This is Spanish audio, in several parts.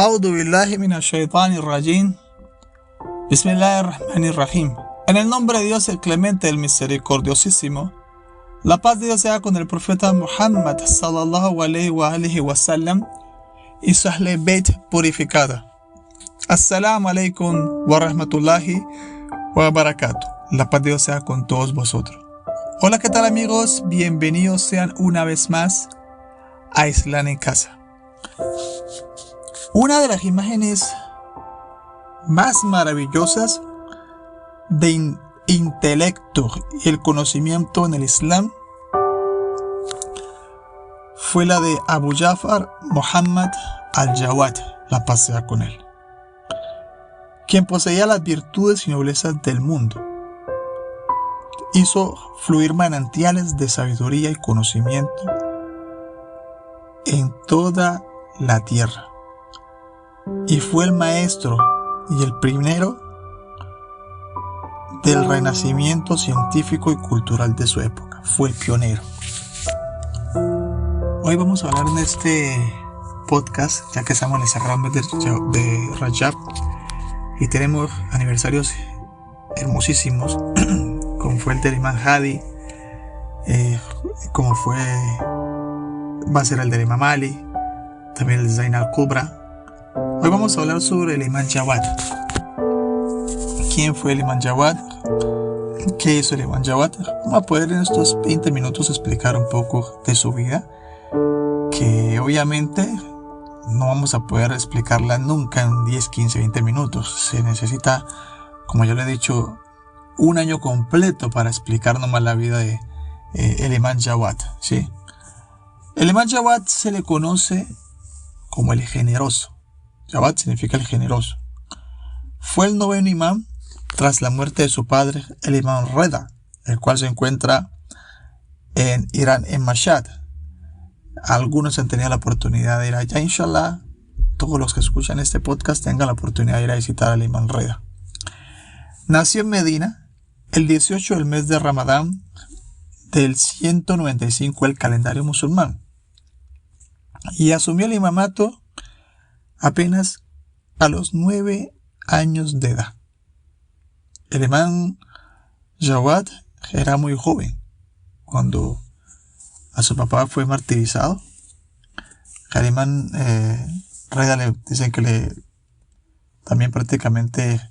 A'udhu billahi minash shaitanir rajim. Bismillahirrahmanirrahim. En el nombre de Dios, el clemente, el misericordiosísimo. La paz de Dios sea con el profeta Muhammad sallallahu alayhi wa sallam y su Ahle Bayt purificada. Assalamu alaikum wa rahmatullahi wa barakatuh. La paz de Dios sea con todos vosotros. Hola, ¿qué tal, amigos? Bienvenidos sean una vez más a Islam en Casa. Una de las imágenes más maravillosas de intelecto y el conocimiento en el Islam fue la de Abu Ja'far Muhammad al-Jawad, la paz sea con él, quien poseía las virtudes y noblezas del mundo. Hizo fluir manantiales de sabiduría y conocimiento en toda la tierra, y fue el maestro y el primero del renacimiento científico y cultural de su época. Fue el pionero. Hoy vamos a hablar en este podcast, ya que estamos en el sagrado mes de Rajab y tenemos aniversarios hermosísimos, como fue el del Imam Hadi, como va a ser el del Imam Ali, también el de Zayn al-Kubra. Hoy vamos a hablar sobre el Imam Jawad. ¿Quién fue el Imam Jawad? ¿Qué hizo el Imam Jawad? Vamos a poder en estos 20 minutos explicar un poco de su vida, que obviamente no vamos a poder explicarla nunca en 10, 15, 20 minutos. Se necesita, como yo le he dicho, un año completo para explicar nomás la vida de el Imam Jawad, ¿sí? El Imam Jawad se le conoce como el generoso. Jawad significa el generoso. Fue el noveno imán tras la muerte de su padre, el Imam Reda, el cual se encuentra en Irán, en Mashhad. Algunos han tenido la oportunidad de ir allá. Inshallah, todos los que escuchan este podcast tengan la oportunidad de ir a visitar al Imam Reda. Nació en Medina el 18 del mes de Ramadán del 195 del calendario musulmán y asumió el imamato apenas a los 9 años de edad. El Imam Jawad era muy joven cuando a su papá fue martirizado. El Imam Reda le dicen que también prácticamente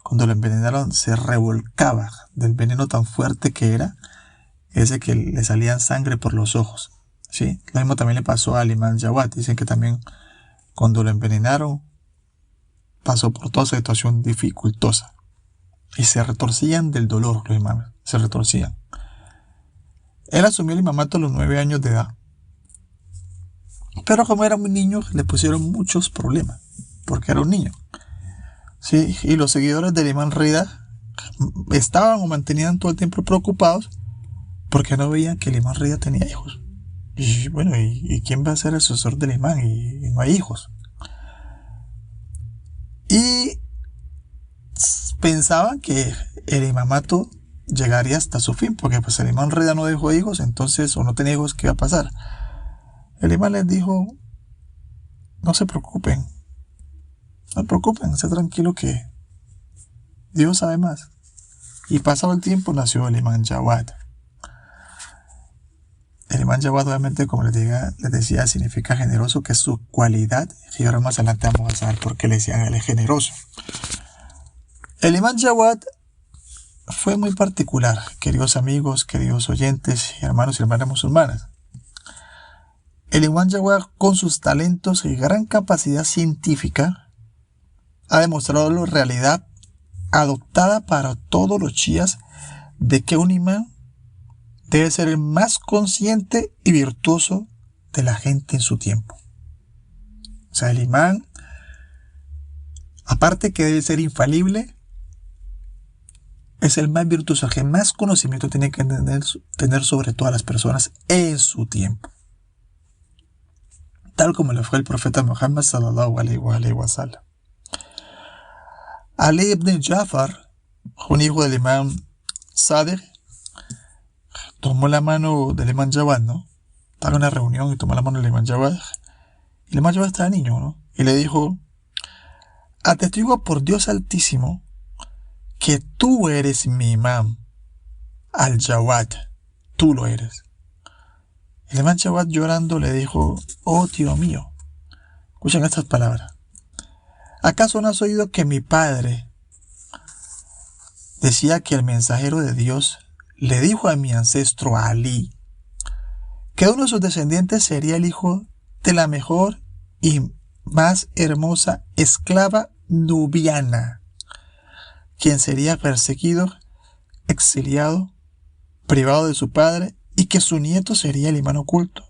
cuando lo envenenaron se revolcaba del veneno tan fuerte que era, ese que le salía sangre por los ojos, ¿sí? Lo mismo también le pasó al Imam Jawad. Dicen que también cuando lo envenenaron pasó por toda situación dificultosa y se retorcían del dolor. Los imames se retorcían. Él asumió el imamato a los 9 años de edad, pero como era muy niño le pusieron muchos problemas porque era un niño, ¿sí? Y los seguidores del Imam Rida estaban o mantenían todo el tiempo preocupados porque no veían que el Imam Rida tenía hijos. Y bueno, ¿y quién va a ser el sucesor del imán? Y no hay hijos. Y pensaban que el imamato llegaría hasta su fin, porque pues el Imam Rida no dejó hijos, entonces, o no tenía hijos, ¿qué iba a pasar? El imán les dijo: no se preocupen, sé tranquilo que Dios sabe más. Y pasado el tiempo nació el Imam Jawad. El Imam Jawad, obviamente, como les decía, significa generoso, que es su cualidad. Y ahora más adelante vamos a saber por qué le decían él es generoso. El Imam Jawad fue muy particular, queridos amigos, queridos oyentes, hermanos y hermanas musulmanas. El Imam Jawad, con sus talentos y gran capacidad científica, ha demostrado la realidad adoptada para todos los chiíes de que un imán debe ser el más consciente y virtuoso de la gente en su tiempo. O sea, el imán, aparte que debe ser infalible, es el más virtuoso, el que más conocimiento tiene que tener sobre todas las personas en su tiempo. Tal como le fue el profeta Muhammad sallallahu alayhi wa sallam. Ali ibn Ja'far, un hijo del imán Sadiq, tomó la mano del Imam Jawad, ¿no? Estaba en una reunión y tomó la mano del Imam Jawad. Y el Imam Jawad estaba niño, ¿no? Y le dijo: atestigo por Dios Altísimo que tú eres mi imán al-Jawad, tú lo eres. El imán Jawad llorando le dijo: oh tío mío, escuchen estas palabras. ¿Acaso no has oído que mi padre decía que el mensajero de Dios le dijo a mi ancestro Ali que uno de sus descendientes sería el hijo de la mejor y más hermosa esclava nubiana, quien sería perseguido, exiliado, privado de su padre, y que su nieto sería el imán oculto?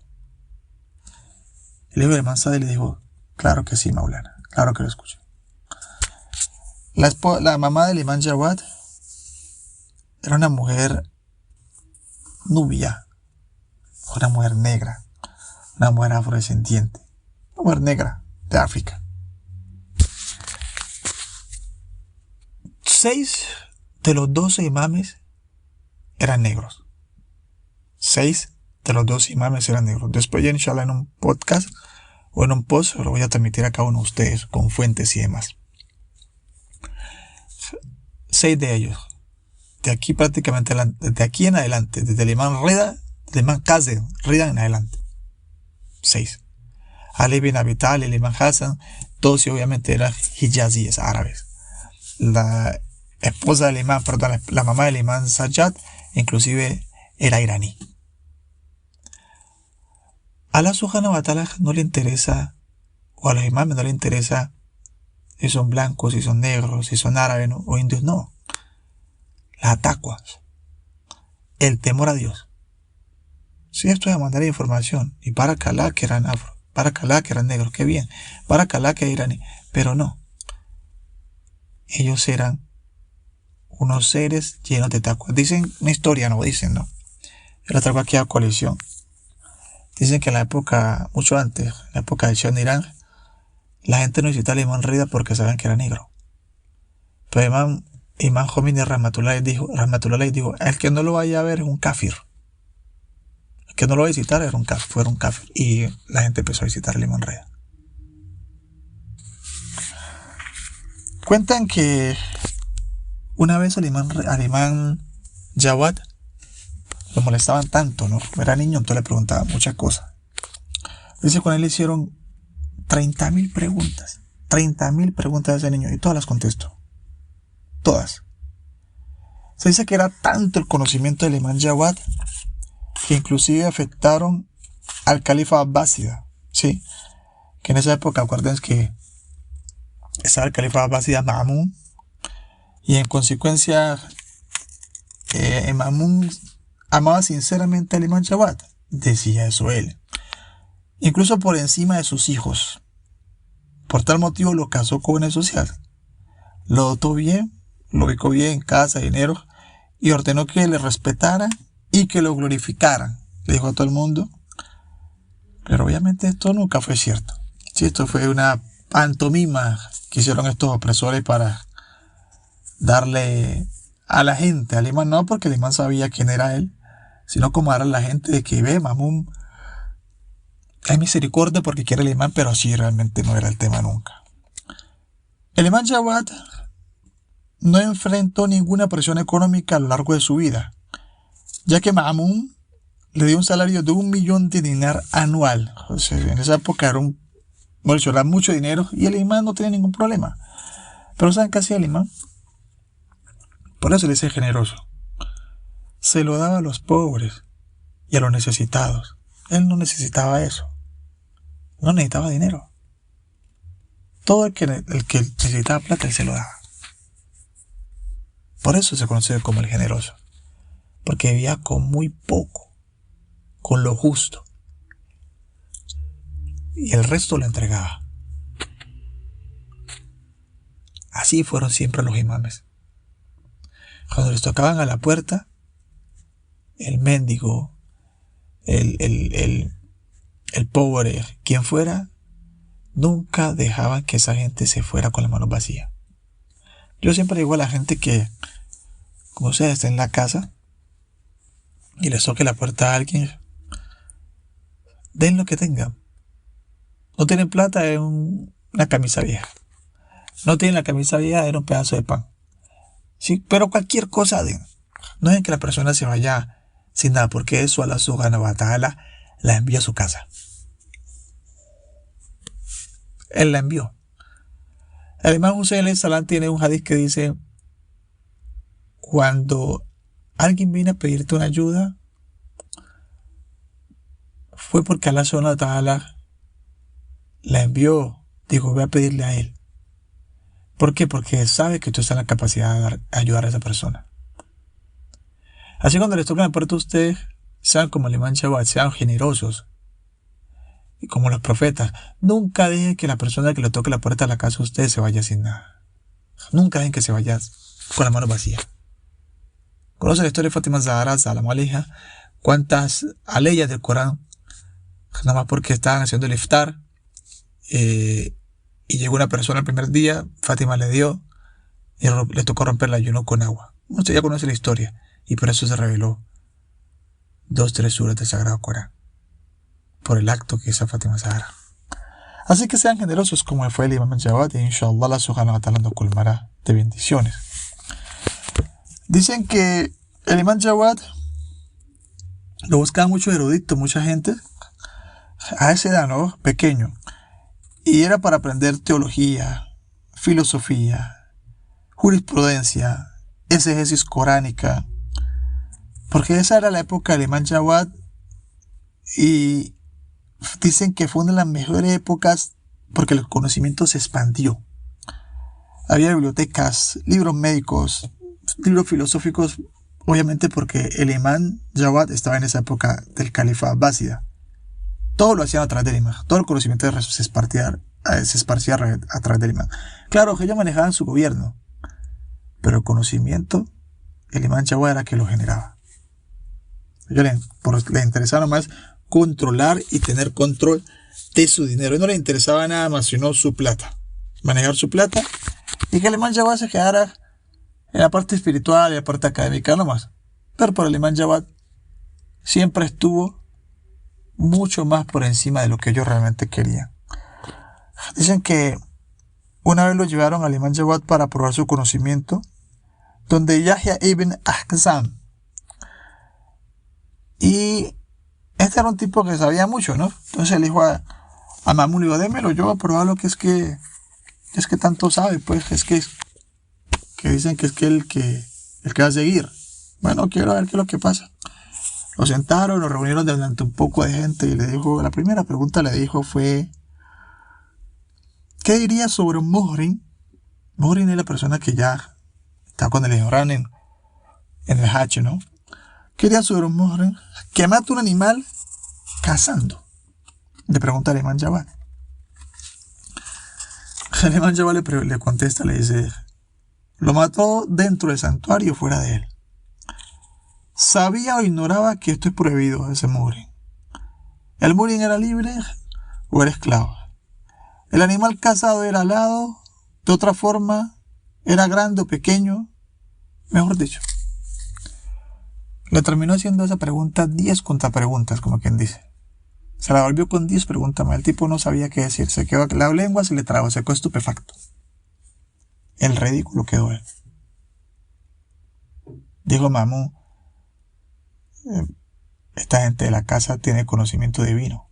El hijo de Mansade le dijo: claro que sí, Maulana, claro que lo escucho. La mamá del imán Jawad era una mujer nubia, una mujer negra, una mujer afrodescendiente, una mujer negra de África. 6 de los 12 imames eran negros. 6 de los 12 imames eran negros. Después ya, inshallah, en un podcast o en un post lo voy a transmitir a cada uno de ustedes con fuentes y demás. 6 de ellos. De aquí prácticamente, desde aquí en adelante, desde el imán Rida, del imán Qasem Rida en adelante. 6. Ali bin Abi Talib, el imán Hassan, todos obviamente eran hijazíes, árabes. La esposa del imán, perdón, la mamá del imán Sajjad, inclusive era iraní. A Allah subhanahu wa ta'ala no le interesa, o a los imames no le interesa si son blancos, si son negros, si son árabes o indios, no. Las tacuas, el temor a Dios. Si esto es mandar información, y para Calá que eran afro, para Calá que eran negros, qué bien, para Calá que eran iraní, pero no. Ellos eran unos seres llenos de tacuas. Dicen una historia, no dicen, no. Yo la traigo aquí a coalición. Dicen que en la época, mucho antes, en la época del Shah de Irán, la gente no visitaba al imán Rida porque sabían que era negro. Pero Imán Khomeini Rahmatullah dijo, el que no lo vaya a ver es un kafir. El que no lo va a visitar fuera un kafir. Y la gente empezó a visitar el imán Rida. Cuentan que una vez al imán Jawad lo molestaban tanto, ¿no? Era niño, entonces le preguntaban muchas cosas. Dice que con él le hicieron 30.000 preguntas. 30.000 preguntas a ese niño y todas las contestó. Todas. Se dice que era tanto el conocimiento del imán Jawad que inclusive afectaron al califa abbásida. Sí, que en esa época, acuérdense que estaba el califa abbásida Ma'mún, y en consecuencia Ma'mún amaba sinceramente al imán Jawad. Decía eso él. Incluso por encima de sus hijos. Por tal motivo lo casó con el social. Lo dotó bien, lo ubicó bien, casa, dinero, y ordenó que le respetaran y que lo glorificaran. Le dijo a todo el mundo. Pero obviamente esto nunca fue cierto. Sí, esto fue una pantomima que hicieron estos opresores para darle a la gente, al imán, no porque el imán sabía quién era él, sino como dar a la gente de que ve, Ma'mún hay misericordia porque quiere el imán, pero así realmente no era el tema nunca. El imán Jawad no enfrentó ninguna presión económica a lo largo de su vida, ya que Ma'mún le dio un salario de 1 millón de dinar anual. O sea, en esa época era mucho dinero y el imán no tenía ningún problema. Pero ¿saben qué hacía el imán? Por eso le dice generoso. Se lo daba a los pobres y a los necesitados. Él no necesitaba eso. No necesitaba dinero. Todo el que necesitaba plata, él se lo daba. Por eso se conoce como el generoso. Porque vivía con muy poco, con lo justo. Y el resto lo entregaba. Así fueron siempre los imames. Cuando les tocaban a la puerta, el mendigo, el pobre, quien fuera, nunca dejaban que esa gente se fuera con las manos vacías. Yo siempre digo a la gente que, como sea, está en la casa y les toque la puerta a alguien, den lo que tengan. No tienen plata, es una camisa vieja. No tienen la camisa vieja, era un pedazo de pan. Sí, pero cualquier cosa den. No dejen que la persona se vaya sin nada, porque eso Allah subhanahu wa ta'ala la envió a su casa. Él la envió. El imam Hussein alayhi salam tiene un hadith que dice: cuando alguien viene a pedirte una ayuda, fue porque Allah subhanahu wa ta'ala la envió. Dijo, voy a pedirle a él. ¿Por qué? Porque sabe que tú estás en la capacidad de ayudar a esa persona. Así cuando les toque la puerta a ustedes, sean como el imam Jawad, sean generosos. Y como los profetas, nunca dejen que la persona que le toque la puerta a la casa a ustedes se vaya sin nada. Nunca dejen que se vaya con la mano vacía. ¿Conocen la historia de Fátima Zahra, Salam alaiha? ¿Cuántas aleyas del Corán? Nada más porque estaban haciendo el iftar y llegó una persona el primer día, Fátima le dio y le tocó romper el ayuno con agua. Usted ya conoce la historia y por eso se reveló 2-3 suras del Sagrado Corán, por el acto que hizo Fátima Zahra. Así que sean generosos como fue el imam Jawad, y inshallah Allah subhanahu wa ta'ala nos colmará de bendiciones. Dicen que el imam Jawad lo buscaba mucho erudito, mucha gente a esa edad, ¿no? Pequeño. Y era para aprender teología, filosofía, jurisprudencia, exégesis coránica, porque esa era la época del imam Jawad, y dicen que fue una de las mejores épocas porque el conocimiento se expandió. Había bibliotecas, libros médicos, libros filosóficos, obviamente porque el imam Jawad estaba en esa época del califa Abbásida. Todo lo hacían a través del imam, todo el conocimiento se esparcía a través del imam. Claro que ellos manejaban su gobierno, pero el conocimiento, el imam Jawad era que lo generaba. A ellos les interesaba más controlar y tener control de su dinero. Y no le interesaba nada más sino su plata, manejar su plata, y que el imam Jawad se quedara en la parte espiritual y la parte académica nomás. Pero por el imam Jawad siempre estuvo mucho más por encima de lo que ellos realmente querían. Dicen que una vez lo llevaron al imam Jawad para probar su conocimiento, donde Yahya ibn Ahzam, y este era un tipo que sabía mucho, ¿no? Entonces le dijo a Mamun, le dijo, démelo yo a probar lo que es que tanto sabe, pues es que dicen que es que el que va a seguir. Bueno, quiero ver qué es lo que pasa. Lo sentaron, lo reunieron delante un poco de gente y le dijo, la primera pregunta le dijo fue, ¿qué diría sobre un muhrim? Muhrim es la persona que ya está con el ihram en el hajj, ¿no? ¿Qué diría sobre un muhrim que mata un animal cazando? Le pregunta al imam Jawad. El imam Jawad le contesta, le dice, lo mató dentro del santuario o fuera de él. ¿Sabía o ignoraba que esto es prohibido ese muhrim? ¿El muhrim era libre o era esclavo? ¿El animal cazado era alado? ¿De otra forma? ¿Era grande o pequeño? Mejor dicho, le terminó haciendo esa pregunta 10 contrapreguntas, como quien dice. Se la volvió con 10 preguntas más. El tipo no sabía qué decir. Se quedó, la lengua se le trabó, se quedó estupefacto. El ridículo quedó él. Dijo Mamun, esta gente de la casa tiene conocimiento divino.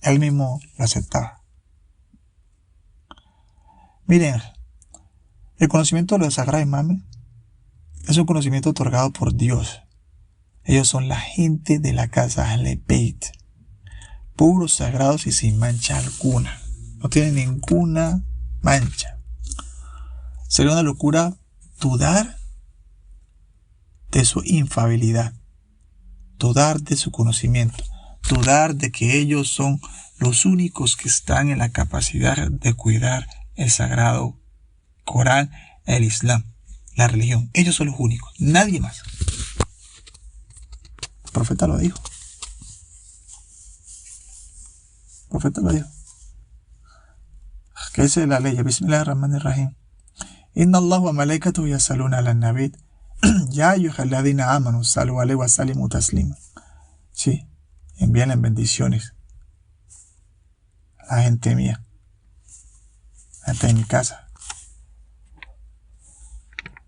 Él mismo lo aceptaba. Miren, el conocimiento de los sagrados imames es un conocimiento otorgado por Dios. Ellos son la gente de la casa Ahlul Bayt, puros, sagrados y sin mancha alguna. No tienen ninguna mancha. Sería una locura dudar de su infalibilidad, dudar de su conocimiento, dudar de que ellos son los únicos que están en la capacidad de cuidar el sagrado Corán, el Islam, la religión. Ellos son los únicos, nadie más. El profeta lo dijo. El profeta lo dijo. ¿Qué dice la ley? Bismillahirrahmanirrahim. Inna Allah wa malaikatahu yasalluna ala nabi ya ayyuhalladhina amanu sallu alayhi wa sallimu taslima. Sí, envíenle bendiciones a la gente mía, a antes de mi casa.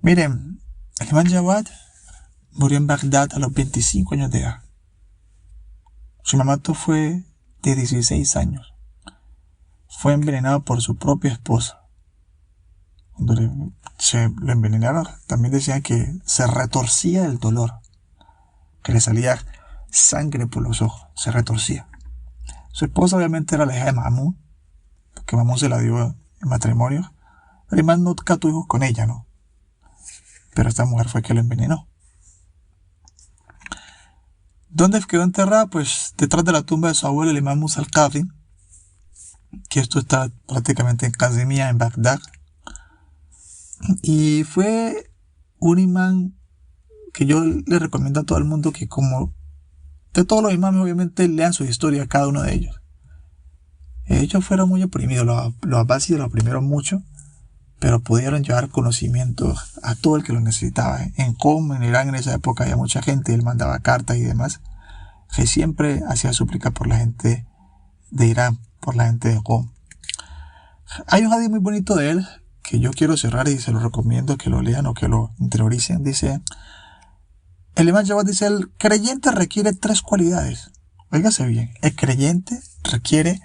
Miren, el imam Jawad murió en Bagdad a los 25 años de edad. Su imamato fue de 16 años. Fue envenenado por su propia esposa. Cuando lo envenenaron, también decían que se retorcía del dolor, que le salía sangre por los ojos, se retorcía. Su esposa obviamente era la hija de Mahmud, porque Mahmud se la dio en matrimonio. El imán nunca tuvo hijos con ella, ¿no? Pero esta mujer fue que lo envenenó. ¿Dónde quedó enterrada? Pues detrás de la tumba de su abuelo, el imán Musa al-Qadhi, que esto está prácticamente en Kazimia, en Bagdad. Y fue un imán que yo le recomiendo a todo el mundo que, como de todos los imames, obviamente lean su historia, cada uno de ellos. Ellos fueron muy oprimidos, los abásidos los oprimieron mucho, pero pudieron llevar conocimiento a todo el que lo necesitaba. En Qom, en Irán, en esa época había mucha gente, él mandaba cartas y demás, que siempre hacía súplica por la gente de Irán, por la gente de Qom. Hay un hadith muy bonito de él, que yo quiero cerrar y se lo recomiendo que lo lean o que lo interioricen. Dice, el imam Jawad dice, el creyente requiere 3 cualidades. Óigase bien, el creyente requiere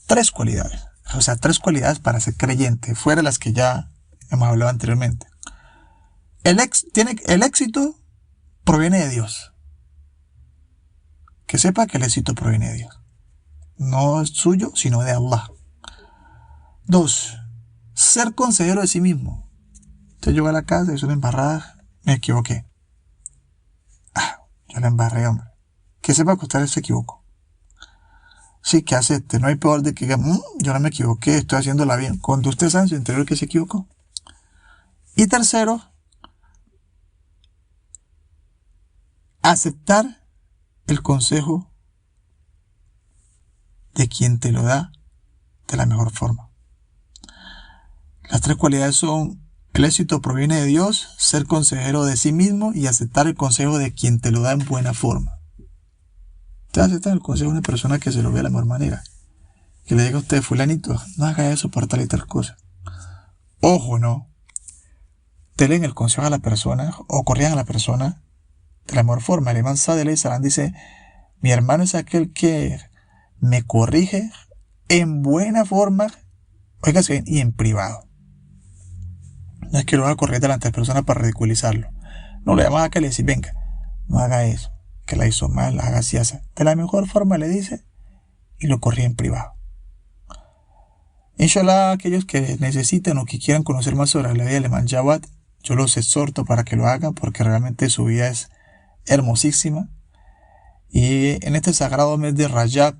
3 cualidades. O sea, 3 cualidades para ser creyente, fuera de las que ya hemos hablado anteriormente. El éxito proviene de Dios. Que sepa que el éxito proviene de Dios. No es suyo, sino de Allah. 2. Ser consejero de sí mismo. Usted llegó a la casa y hizo una embarrada, me equivoqué. Yo la embarré, hombre. Que sepa que usted se equivocó. Sí, que acepte. No hay peor de que diga, yo no me equivoqué, estoy haciéndola bien. Cuando usted sabe en su interior que se equivocó. Y 3, aceptar el consejo de quien te lo da de la mejor forma. Las 3 cualidades son: el éxito proviene de Dios, ser consejero de sí mismo y aceptar el consejo de quien te lo da en buena forma. Usted acepta el consejo de una persona que se lo ve de la mejor manera. Que le diga a usted, fulanito, no haga eso por tal y tal cosa. Ojo, no. Denle el consejo a la persona o corrijan a la persona de la mejor forma. El imam Sa'd alayhi salam dice, mi hermano es aquel que me corrige en buena forma, oígase bien, y en privado. No es que lo haga correr delante de la persona para ridiculizarlo. No, le llamas a que le dice, venga, no haga eso, que la hizo mal, haga así, así. De la mejor forma le dice y lo corrige en privado. Inshallah, aquellos que necesiten o que quieran conocer más sobre la vida del imam Jawad, yo los exhorto para que lo hagan porque realmente su vida es hermosísima. Y en este sagrado mes de Rajab,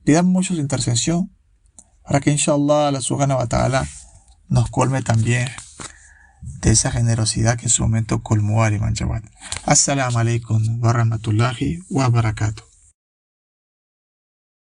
pidan mucho su intercesión para que inshallah Allah subhanahu wa ta'ala nos colme también de esa generosidad que en su momento colmó al imam Jawad. Assalamu alaikum wa rahmatullahi wa barakatuh.